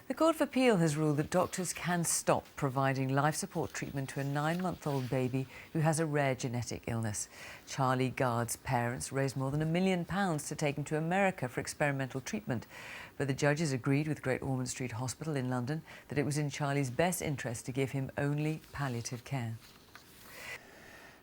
The Court of Appeal has ruled that doctors can stop providing life support treatment to a 9-month-old baby who has a rare genetic illness. Charlie Gard's parents raised more than £1 million to take him to America for experimental treatment. But the judges agreed with Great Ormond Street Hospital in London that it was in Charlie's best interest to give him only palliative care.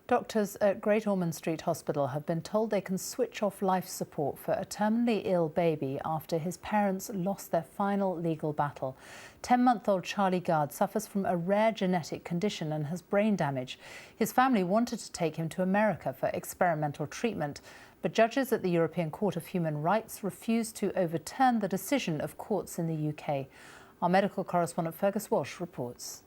Doctors at Great Ormond Street Hospital have been told they can switch off life support for a terminally ill baby after his parents lost their final legal battle. 10-month-old Charlie Gard suffers from a rare genetic condition and has brain damage. His family wanted to take him to America for experimental treatment, but judges at the European Court of Human Rights refused to overturn the decision of courts in the UK. Our medical correspondent Fergus Walsh reports.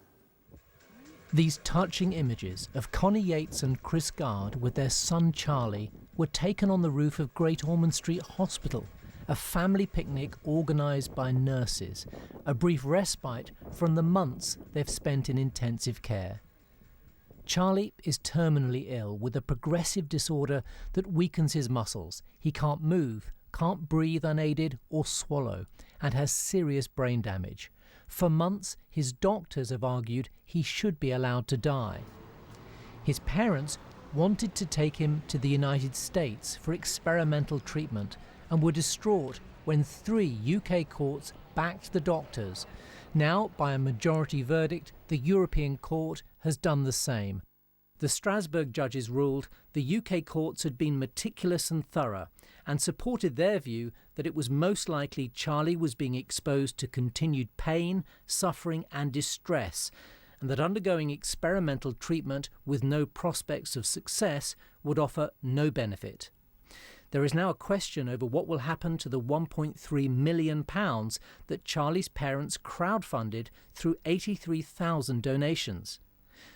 These touching images of Connie Yates and Chris Gard with their son Charlie were taken on the roof of Great Ormond Street Hospital, a family picnic organised by nurses, a brief respite from the months they've spent in intensive care. Charlie is terminally ill with a progressive disorder that weakens his muscles. He can't move, can't breathe unaided or swallow, and has serious brain damage. For months, his doctors have argued he should be allowed to die. His parents wanted to take him to the United States for experimental treatment and were distraught when 3 UK courts backed the doctors. Now, by a majority verdict, the European Court has done the same. The Strasbourg judges ruled the UK courts had been meticulous and thorough and supported their view that it was most likely Charlie was being exposed to continued pain, suffering and distress, and that undergoing experimental treatment with no prospects of success would offer no benefit. There is now a question over what will happen to the £1.3 million that Charlie's parents crowdfunded through 83,000 donations.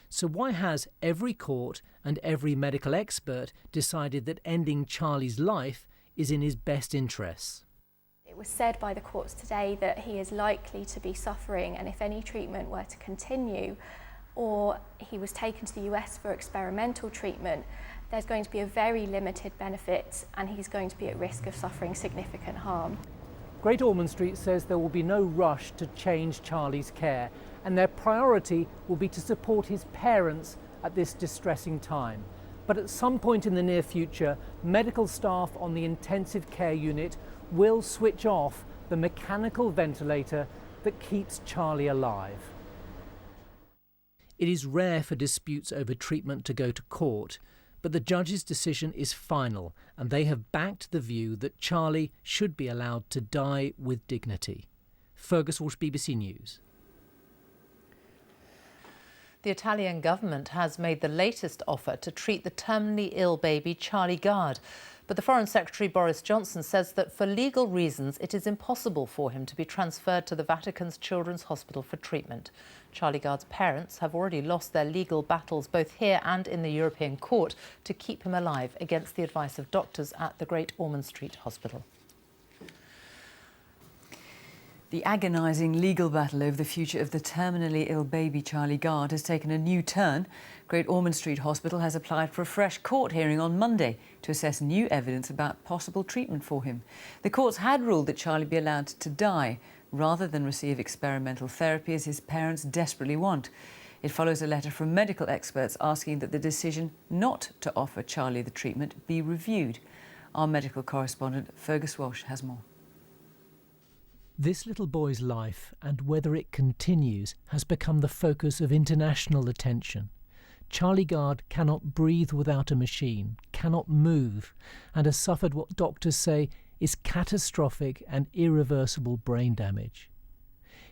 So why has every court and every medical expert decided that ending Charlie's life is in his best interests? It was said by the courts today that he is likely to be suffering, and if any treatment were to continue or he was taken to the US for experimental treatment, there's going to be a very limited benefit and he's going to be at risk of suffering significant harm. Great Ormond Street says there will be no rush to change Charlie's care, and their priority will be to support his parents at this distressing time. But at some point in the near future, medical staff on the intensive care unit will switch off the mechanical ventilator that keeps Charlie alive. It is rare for disputes over treatment to go to court, but the judge's decision is final, and they have backed the view that Charlie should be allowed to die with dignity. Fergus Walsh, BBC News. The Italian government has made the latest offer to treat the terminally ill baby Charlie Gard. But the Foreign Secretary Boris Johnson says that for legal reasons it is impossible for him to be transferred to the Vatican's Children's Hospital for treatment. Charlie Gard's parents have already lost their legal battles both here and in the European Court to keep him alive against the advice of doctors at the Great Ormond Street Hospital. The agonising legal battle over the future of the terminally ill baby Charlie Gard has taken a new turn. Great Ormond Street Hospital has applied for a fresh court hearing on Monday to assess new evidence about possible treatment for him. The courts had ruled that Charlie be allowed to die rather than receive experimental therapy as his parents desperately want. It follows a letter from medical experts asking that the decision not to offer Charlie the treatment be reviewed. Our medical correspondent Fergus Walsh has more. This little boy's life and whether it continues has become the focus of international attention. Charlie Gard cannot breathe without a machine, cannot move, and has suffered what doctors say is catastrophic and irreversible brain damage.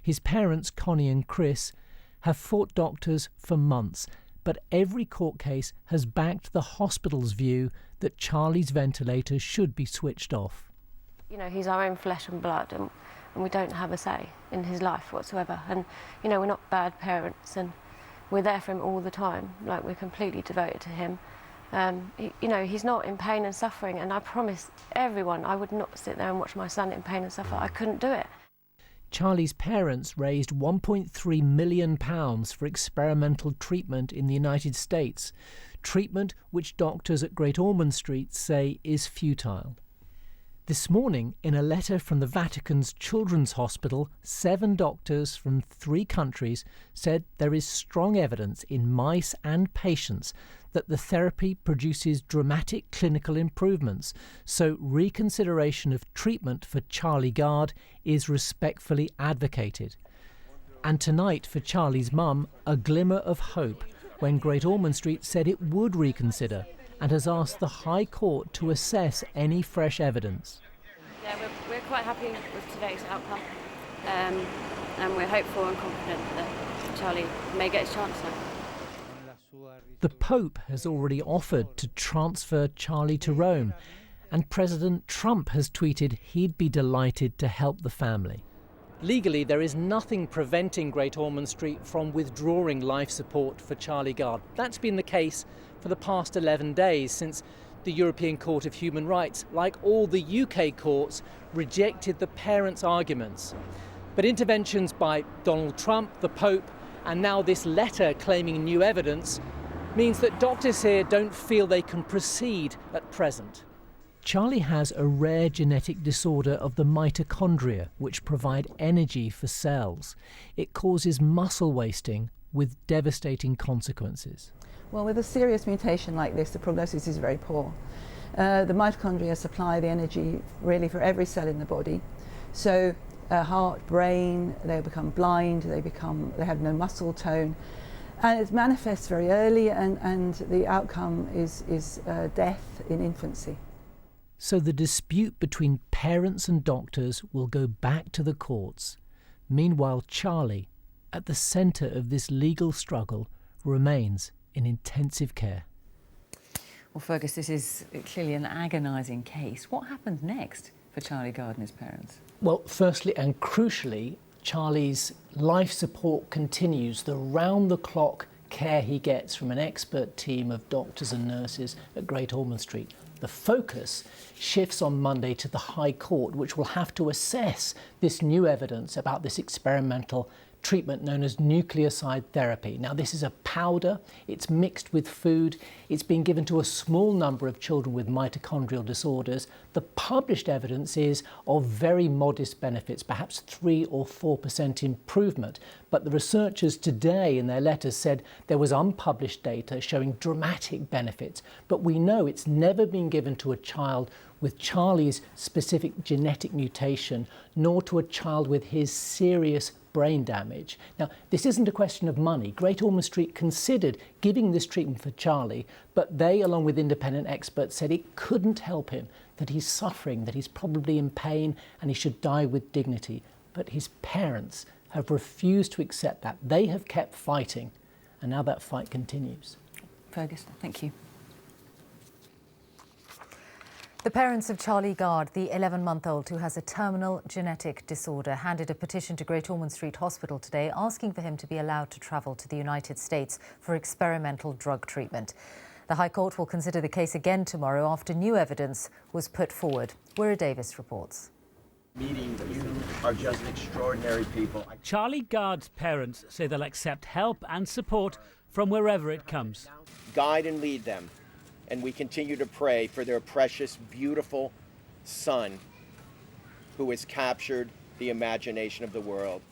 His parents, Connie and Chris, have fought doctors for months, but every court case has backed the hospital's view that Charlie's ventilator should be switched off. You know, he's our own flesh and blood, and we don't have a say in his life whatsoever. And, you know, we're not bad parents, and we're there for him all the time. Like, we're completely devoted to him. You know, he's not in pain and suffering, and I promise everyone I would not sit there and watch my son in pain and suffer. I couldn't do it. Charlie's parents raised £1.3 million for experimental treatment in the United States, treatment which doctors at Great Ormond Street say is futile. This morning, in a letter from the Vatican's Children's Hospital, 7 doctors from 3 countries said there is strong evidence in mice and patients that the therapy produces dramatic clinical improvements, so reconsideration of treatment for Charlie Gard is respectfully advocated. And tonight, for Charlie's mum, a glimmer of hope when Great Ormond Street said it would reconsider and has asked the High Court to assess any fresh evidence. Yeah, we're quite happy with today's outcome, and we're hopeful and confident that Charlie may get his chance now. The Pope has already offered to transfer Charlie to Rome, and President Trump has tweeted he'd be delighted to help the family. Legally, there is nothing preventing Great Ormond Street from withdrawing life support for Charlie Gard. That's been the case for the past 11 days since the European Court of Human Rights, like all the UK courts, rejected the parents' arguments. But interventions by Donald Trump, the Pope, and now this letter claiming new evidence means that doctors here don't feel they can proceed at present. Charlie has a rare genetic disorder of the mitochondria, which provide energy for cells. It causes muscle wasting with devastating consequences. Well, with a serious mutation like this, the prognosis is very poor. The mitochondria supply the energy really for every cell in the body. So heart, brain, they become blind, they have no muscle tone. And it manifests very early, and the outcome is death in infancy. So the dispute between parents and doctors will go back to the courts. Meanwhile, Charlie, at the centre of this legal struggle, remains in intensive care. Well, Fergus, this is clearly an agonising case. What happens next for Charlie Gard and his parents? Well, firstly and crucially, Charlie's life support continues. The round-the-clock care he gets from an expert team of doctors and nurses at Great Ormond Street. The focus shifts on Monday to the High Court, which will have to assess this new evidence about this experimental treatment known as nucleoside therapy. Now, this is a powder, it's mixed with food, it's been given to a small number of children with mitochondrial disorders. The published evidence is of very modest benefits, perhaps 3 or 4% improvement. But the researchers today in their letters said there was unpublished data showing dramatic benefits. But we know it's never been given to a child with Charlie's specific genetic mutation, nor to a child with his serious brain damage. Now, this isn't a question of money. Great Ormond Street considered giving this treatment for Charlie, but they, along with independent experts, said it couldn't help him, that he's suffering, that he's probably in pain, and he should die with dignity. But his parents have refused to accept that. They have kept fighting, and now that fight continues. Fergus, thank you. The parents of Charlie Gard, the 11-month-old who has a terminal genetic disorder, handed a petition to Great Ormond Street Hospital today asking for him to be allowed to travel to the United States for experimental drug treatment. The High Court will consider the case again tomorrow after new evidence was put forward. Wirra Davis reports. Meeting you are just extraordinary people. Charlie Gard's parents say they'll accept help and support from wherever it comes. Guide and lead them. And we continue to pray for their precious, beautiful son who has captured the imagination of the world.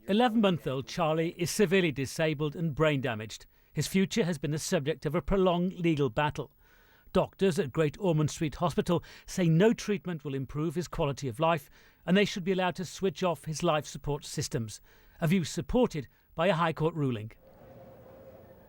11-month-old Charlie is severely disabled and brain damaged. His future has been the subject of a prolonged legal battle. Doctors at Great Ormond Street Hospital say no treatment will improve his quality of life and they should be allowed to switch off his life support systems, a view supported by a High Court ruling.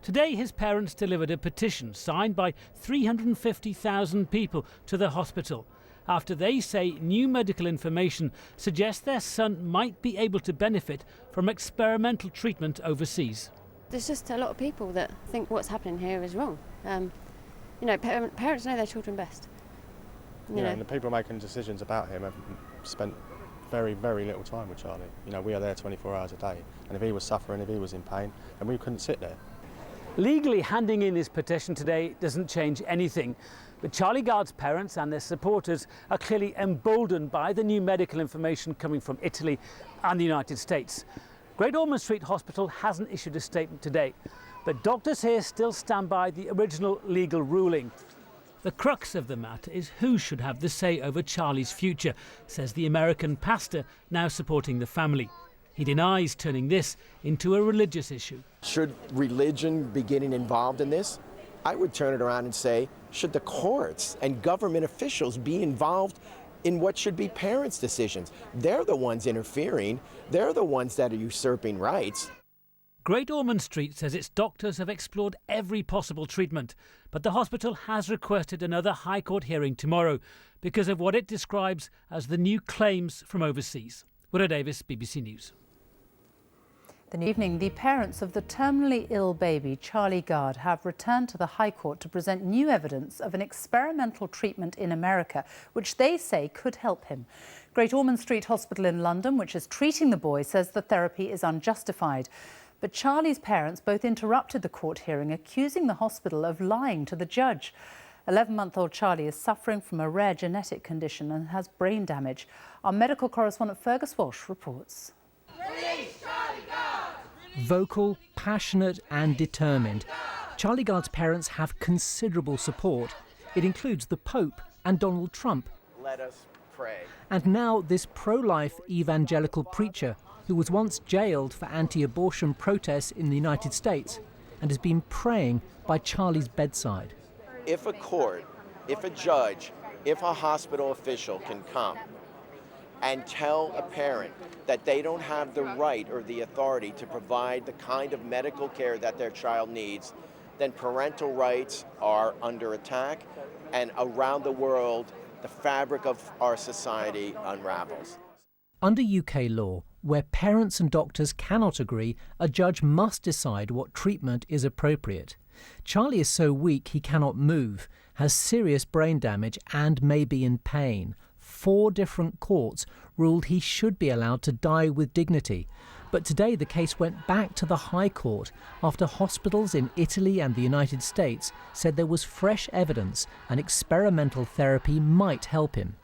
Today, his parents delivered a petition signed by 350,000 people to the hospital after they say new medical information suggests their son might be able to benefit from experimental treatment overseas. There's just a lot of people that think what's happening here is wrong. Parents know their children best. You know. And the people making decisions about him have spent very, very little time with Charlie. We are there 24 hours a day, and if he was suffering, if he was in pain, then we couldn't sit there. Legally handing in his petition today doesn't change anything, but Charlie Gard's parents and their supporters are clearly emboldened by the new medical information coming from Italy and the United States. Great Ormond Street Hospital hasn't issued a statement today, but doctors here still stand by the original legal ruling. The crux of the matter is who should have the say over Charlie's future, says the American pastor now supporting the family. He denies turning this into a religious issue. Should religion be getting involved in this? I would turn it around and say, should the courts and government officials be involved in what should be parents' decisions? They're the ones interfering. They're the ones that are usurping rights. Great Ormond Street says its doctors have explored every possible treatment, but the hospital has requested another High Court hearing tomorrow because of what it describes as the new claims from overseas. Willa Davis, BBC News. The evening, the parents of the terminally ill baby, Charlie Gard, have returned to the High Court to present new evidence of an experimental treatment in America, which they say could help him. Great Ormond Street Hospital in London, which is treating the boy, says the therapy is unjustified. But Charlie's parents both interrupted the court hearing, accusing the hospital of lying to the judge. 11-month-old Charlie is suffering from a rare genetic condition and has brain damage. Our medical correspondent Fergus Walsh reports. Vocal, passionate and determined, Charlie Gard's parents have considerable support. It includes the Pope and Donald Trump. Let us pray. And now this pro-life evangelical preacher who was once jailed for anti-abortion protests in the United States and has been praying by Charlie's bedside. If a court, if a judge, if a hospital official can come and tell a parent that they don't have the right or the authority to provide the kind of medical care that their child needs, then parental rights are under attack, and around the world, the fabric of our society unravels. Under UK law, where parents and doctors cannot agree, a judge must decide what treatment is appropriate. Charlie is so weak he cannot move, has serious brain damage and may be in pain. 4 different courts ruled he should be allowed to die with dignity. But today the case went back to the High Court after hospitals in Italy and the United States said there was fresh evidence an experimental therapy might help him.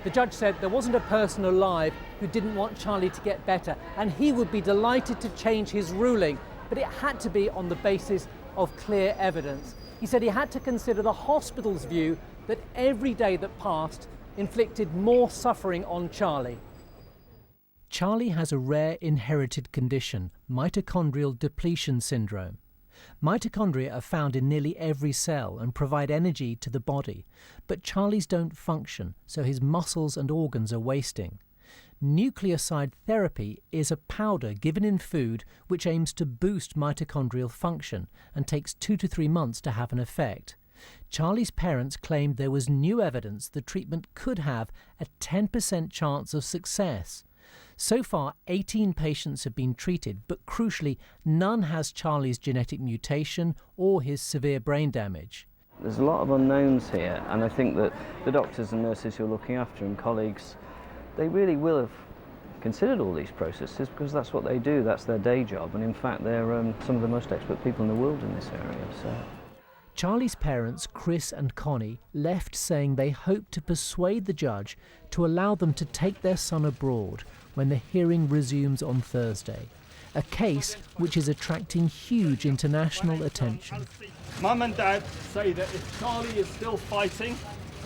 The judge said there wasn't a person alive who didn't want Charlie to get better, and he would be delighted to change his ruling, but it had to be on the basis of clear evidence. He said he had to consider the hospital's view that every day that passed inflicted more suffering on Charlie. Charlie has a rare inherited condition, mitochondrial depletion syndrome. Mitochondria are found in nearly every cell and provide energy to the body, but Charlie's don't function, so his muscles and organs are wasting. Nucleoside therapy is a powder given in food which aims to boost mitochondrial function and takes 2 to 3 months to have an effect. Charlie's parents claimed there was new evidence the treatment could have a 10% chance of success. So far, 18 patients have been treated, but crucially, none has Charlie's genetic mutation or his severe brain damage. There's a lot of unknowns here, and I think that the doctors and nurses who are looking after him, colleagues, they really will have considered all these processes because that's what they do, that's their day job, and in fact they're some of the most expert people in the world in this area. So. Charlie's parents, Chris and Connie, left saying they hope to persuade the judge to allow them to take their son abroad when the hearing resumes on Thursday, a case which is attracting huge international attention. Mum and Dad say that if Charlie is still fighting,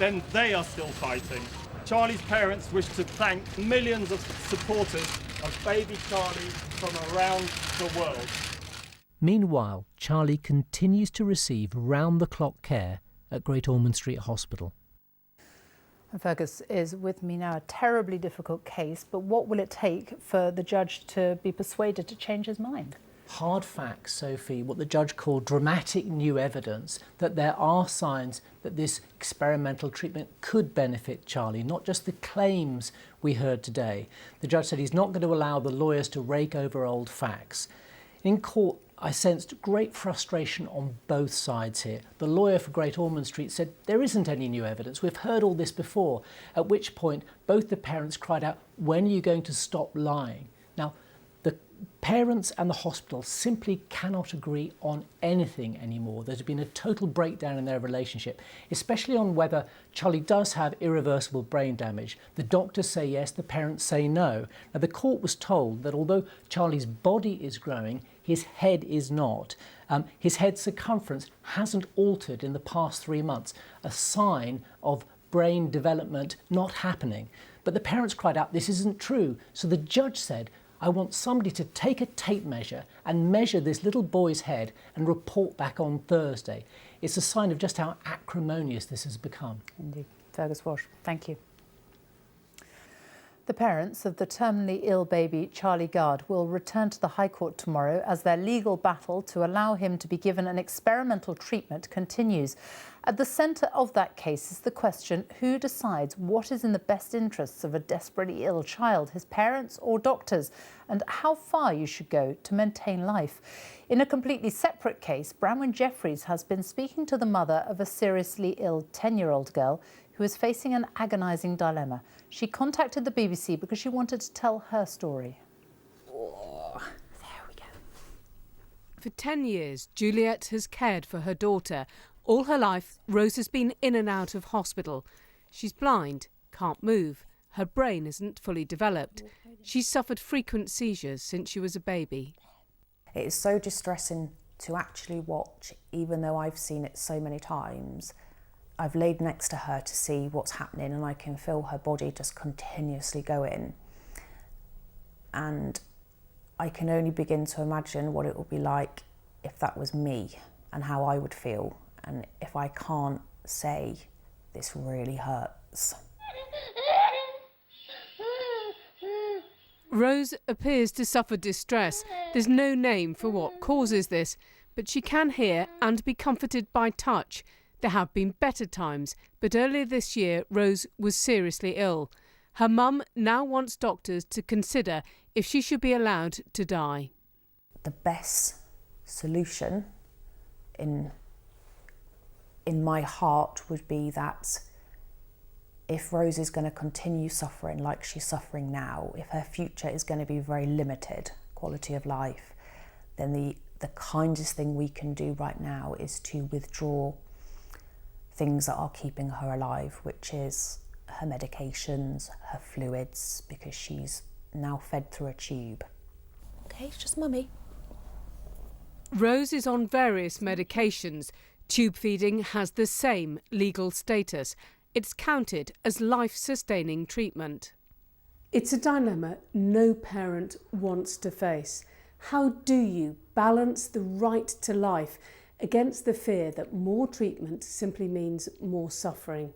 then they are still fighting. Charlie's parents wish to thank millions of supporters of baby Charlie from around the world. Meanwhile, Charlie continues to receive round-the-clock care at Great Ormond Street Hospital. And Fergus is with me now. A terribly difficult case, but what will it take for the judge to be persuaded to change his mind? Hard facts, Sophie, what the judge called dramatic new evidence that there are signs that this experimental treatment could benefit Charlie, not just the claims we heard today. The judge said he's not going to allow the lawyers to rake over old facts. In court, I sensed great frustration on both sides here. The lawyer for Great Ormond Street said there isn't any new evidence, we've heard all this before, at which point both the parents cried out, when are you going to stop lying? Now, the Parents and the hospital simply cannot agree on anything anymore. There's been a total breakdown in their relationship, especially on whether Charlie does have irreversible brain damage. The doctors say yes, the parents say no. Now, the court was told that although Charlie's body is growing, his head is not. His head circumference hasn't altered in the past 3 months, a sign of brain development not happening. But the parents cried out, this isn't true. So the judge said, I want somebody to take a tape measure and measure this little boy's head and report back on Thursday. It's a sign of just how acrimonious this has become. Indeed. Fergus Walsh, thank you. The parents of the terminally ill baby Charlie Gard will return to the High Court tomorrow as their legal battle to allow him to be given an experimental treatment continues. At the centre of that case is the question, who decides what is in the best interests of a desperately ill child, his parents or doctors, and how far you should go to maintain life. In a completely separate case, Bronwyn Jeffries has been speaking to the mother of a seriously ill 10-year-old girl who is facing an agonising dilemma. She contacted the BBC because she wanted to tell her story. Oh, there we go. For 10 years, Juliet has cared for her daughter. All her life, Rose has been in and out of hospital. She's blind, can't move. Her brain isn't fully developed. She's suffered frequent seizures since she was a baby. It is so distressing to actually watch, even though I've seen it so many times. I've laid next to her to see what's happening and I can feel her body just continuously going. And I can only begin to imagine what it would be like if that was me and how I would feel. And if I can't say, this really hurts. Rose appears to suffer distress. There's no name for what causes this, but she can hear and be comforted by touch. There have been better times, but earlier this year, Rose was seriously ill. Her mum now wants doctors to consider if she should be allowed to die. The best solution in my heart would be that if Rose is going to continue suffering like she's suffering now, if her future is going to be very limited, quality of life, then the kindest thing we can do right now is to withdraw things that are keeping her alive, which is her medications, her fluids, because she's now fed through a tube. Okay, it's just mummy. Rose is on various medications. Tube feeding has the same legal status. It's counted as life-sustaining treatment. It's a dilemma no parent wants to face. How do you balance the right to life against the fear that more treatment simply means more suffering?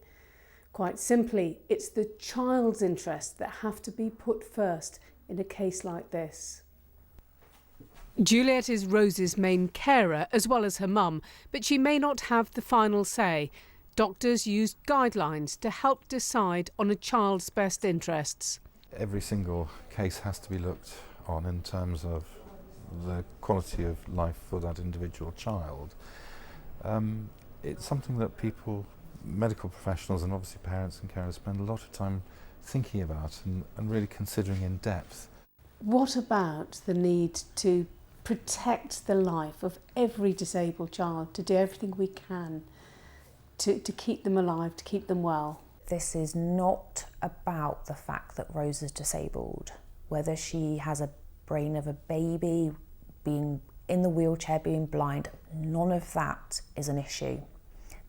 Quite simply, it's the child's interests that have to be put first in a case like this. Juliet is Rose's main carer as well as her mum, but she may not have the final say. Doctors used guidelines to help decide on a child's best interests. Every single case has to be looked on in terms of the quality of life for that individual child. It's something that people, medical professionals and obviously parents and carers, spend a lot of time thinking about and really considering in depth. What about the need to protect the life of every disabled child, to do everything we can to keep them alive, to keep them well? This is not about the fact that Rose is disabled. Whether she has a brain of a baby, being in the wheelchair, being blind, none of that is an issue.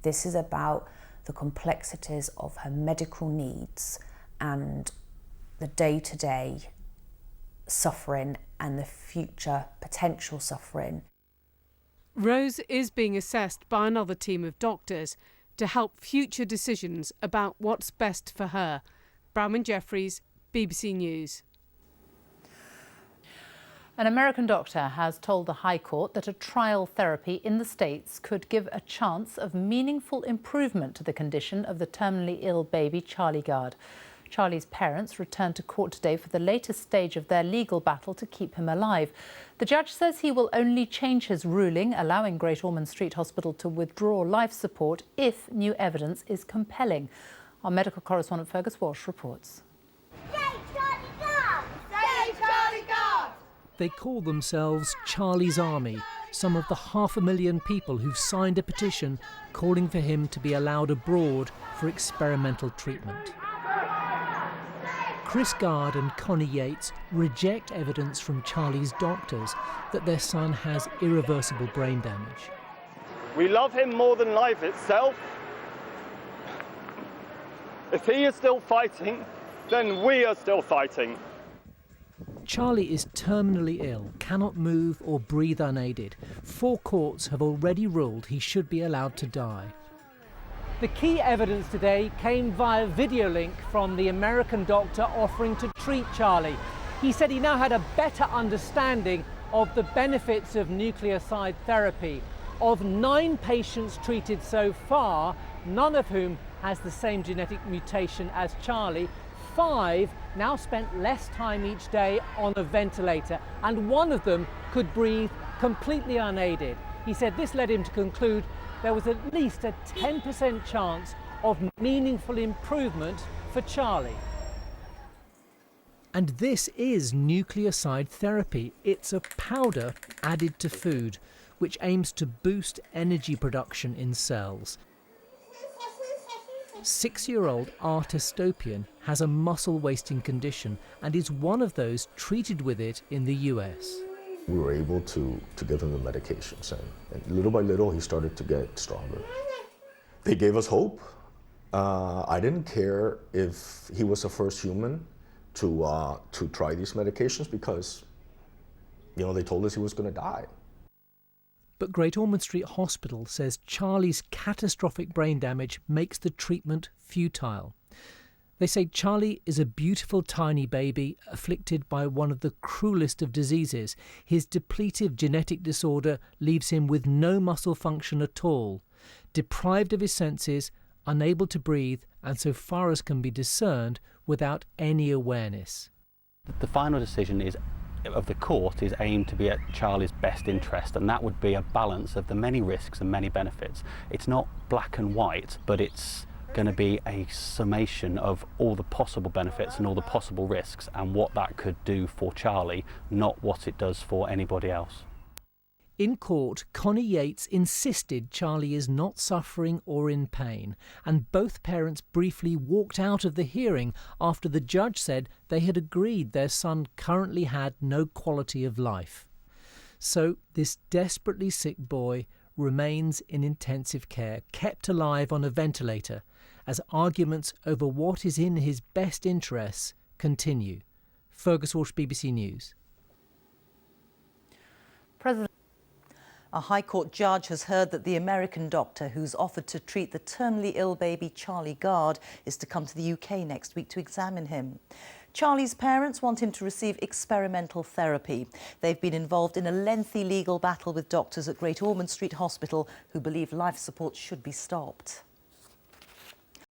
This is about the complexities of her medical needs and the day-to-day suffering and the future potential suffering. Rose is being assessed by another team of doctors to help future decisions about what's best for her. Bronwyn Jeffries, BBC News. An American doctor has told the High Court that a trial therapy in the States could give a chance of meaningful improvement to the condition of the terminally ill baby Charlie Gard. Charlie's parents returned to court today for the latest stage of their legal battle to keep him alive. The judge says he will only change his ruling, allowing Great Ormond Street Hospital to withdraw life support if new evidence is compelling. Our medical correspondent Fergus Walsh reports. Save Charlie Gard! Save Charlie Gard! They call themselves Charlie's Army, some of the 500,000 people who've signed a petition calling for him to be allowed abroad for experimental treatment. Chris Gard and Connie Yates reject evidence from Charlie's doctors that their son has irreversible brain damage. We love him more than life itself. If he is still fighting, then we are still fighting. Charlie is terminally ill, cannot move or breathe unaided. 4 courts have already ruled he should be allowed to die. The key evidence today came via video link from the American doctor offering to treat Charlie. He said he now had a better understanding of the benefits of nucleoside therapy. Of 9 patients treated so far, none of whom has the same genetic mutation as Charlie, 5 now spent less time each day on a ventilator, and 1 of them could breathe completely unaided. He said this led him to conclude there was at least a 10% chance of meaningful improvement for Charlie. And this is nucleoside therapy. It's a powder added to food, which aims to boost energy production in cells. 6-year-old Artestopian has a muscle-wasting condition and is one of those treated with it in the US. We were able to give him the medications, and little by little he started to get stronger. They gave us hope. I didn't care if he was the first human to try these medications because, you know, they told us he was going to die. But Great Ormond Street Hospital says Charlie's catastrophic brain damage makes the treatment futile. They say Charlie is a beautiful tiny baby afflicted by one of the cruelest of diseases. His depletive genetic disorder leaves him with no muscle function at all, deprived of his senses, unable to breathe, and so far as can be discerned, without any awareness. The final decision of the court is aimed to be at Charlie's best interest, and that would be a balance of the many risks and many benefits. It's not black and white, but it's going to be a summation of all the possible benefits and all the possible risks and what that could do for Charlie, not what it does for anybody else. In court, Connie Yates insisted Charlie is not suffering or in pain, and both parents briefly walked out of the hearing after the judge said they had agreed their son currently had no quality of life. So this desperately sick boy remains in intensive care, kept alive on a ventilator, as arguments over what is in his best interests continue. Fergus Walsh, BBC News. A High Court judge has heard that the American doctor who's offered to treat the terminally ill baby Charlie Gard is to come to the UK next week to examine him. Charlie's parents want him to receive experimental therapy. They've been involved in a lengthy legal battle with doctors at Great Ormond Street Hospital who believe life support should be stopped.